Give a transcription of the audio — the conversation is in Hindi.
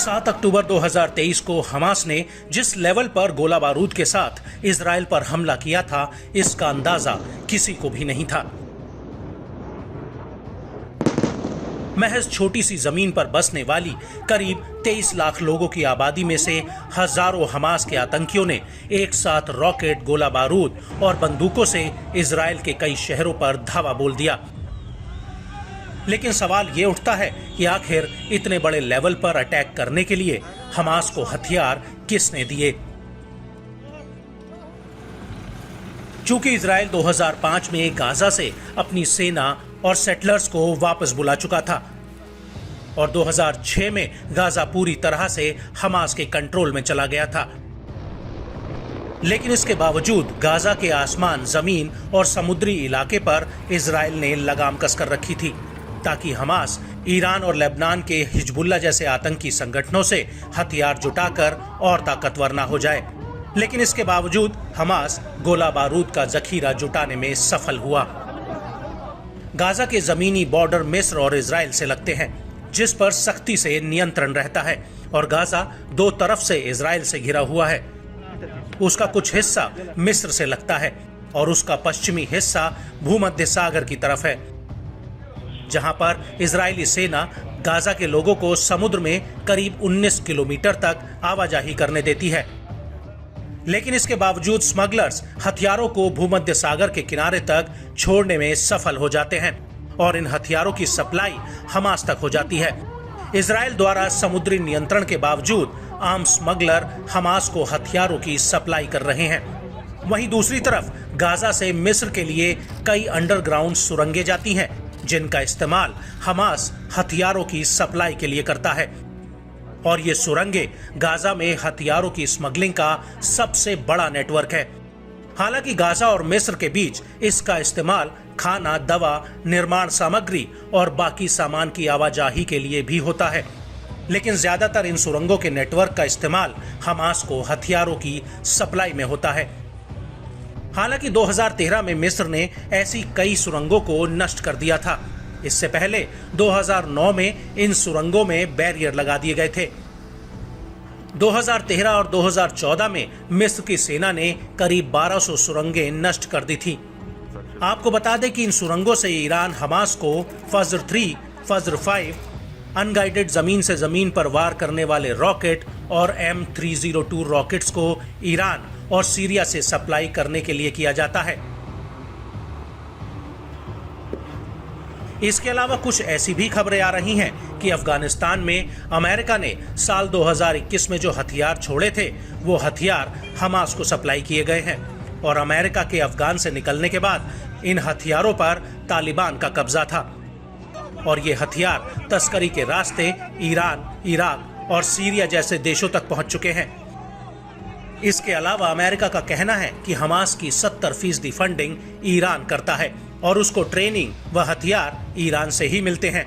7 अक्टूबर 2023 को हमास ने जिस लेवल पर गोला बारूद के साथ इजराइल पर हमला किया था, इसका अंदाजा किसी को भी नहीं था। महज छोटी सी जमीन पर बसने वाली करीब 23 लाख लोगों की आबादी में से हजारों हमास के आतंकियों ने एक साथ रॉकेट, गोला बारूद और बंदूकों से इजराइल के कई शहरों पर धावा बोल दिया। लेकिन सवाल ये उठता है कि आखिर इतने बड़े लेवल पर अटैक करने के लिए हमास को हथियार किसने दिए? चूंकि इजराइल 2005 में गाजा से अपनी सेना और सेटलर्स को वापस बुला चुका था और 2006 में गाजा पूरी तरह से हमास के कंट्रोल में चला गया था, लेकिन इसके बावजूद गाजा के आसमान, जमीन और समुद्री इलाके पर इजराइल ने लगाम कसकर रखी थी ताकि हमास ईरान और लेबनान के हिजबुल्लाह जैसे आतंकी संगठनों से हथियार जुटाकर और ताकतवर ना हो जाए। लेकिन इसके बावजूद हमास गोला बारूद का जखीरा जुटाने में सफल हुआ। गाजा के जमीनी बॉर्डर मिस्र और इजराइल से लगते हैं, जिस पर सख्ती से नियंत्रण रहता है, और गाजा दो तरफ से इजराइल से घिरा हुआ है। उसका कुछ हिस्सा मिस्र से लगता है और उसका पश्चिमी हिस्सा भूमध्य सागर की तरफ है, जहां पर इजरायली सेना गाजा के लोगों को समुद्र में करीब 19 किलोमीटर तक आवाजाही करने देती है। लेकिन इसके बावजूद स्मगलर्स हथियारों को भूमध्य सागर के किनारे तक छोड़ने में सफल हो जाते हैं और इन हथियारों की सप्लाई हमास तक हो जाती है। इजराइल द्वारा समुद्री नियंत्रण के बावजूद आम स्मगलर हमास को हथियारों की सप्लाई कर रहे हैं। वहीं दूसरी तरफ गाजा से मिस्र के लिए कई अंडरग्राउंड सुरंगें जाती हैं, जिनका इस्तेमाल हमास हथियारों की सप्लाई के लिए करता है, और ये सुरंगें गाजा में हथियारों की स्मगलिंग का सबसे बड़ा नेटवर्क है। हालांकि गाजा और मिस्र के बीच इसका इस्तेमाल खाना, दवा, निर्माण सामग्री और बाकी सामान की आवाजाही के लिए भी होता है, लेकिन ज्यादातर इन सुरंगों के नेटवर्क का इस्तेमाल हमास को हथियारों की सप्लाई में होता है। हालांकि 2013 में मिस्र ने ऐसी कई सुरंगों को नष्ट कर दिया था। इससे पहले 2009 में इन सुरंगों में बैरियर लगा दिए गए थे। 2013 और 2014 में मिस्र की सेना ने करीब 1200 सुरंगें नष्ट कर दी थी। आपको बता दें कि इन सुरंगों से ईरान हमास को फज्र 3, फज्र 5, अनगाइडेड जमीन से जमीन पर वार करने वाले रॉकेट और M302 रॉकेट्स को ईरान और सीरिया से सप्लाई करने के लिए किया जाता है। इसके अलावा कुछ ऐसी भी खबरें आ रही हैं कि अफगानिस्तान में अमेरिका ने साल 2021 में जो हथियार छोड़े थे, वो हथियार हमास को सप्लाई किए गए हैं, और अमेरिका के अफगान से निकलने के बाद इन हथियारों पर तालिबान का कब्जा था, और ये हथियार तस्करी के रास्ते ईरान, इराक और सीरिया जैसे देशों तक पहुंच चुके हैं। इसके अलावा अमेरिका का कहना है कि हमास की 70% फंडिंग ईरान करता है और उसको ट्रेनिंग व हथियार ईरान से ही मिलते हैं।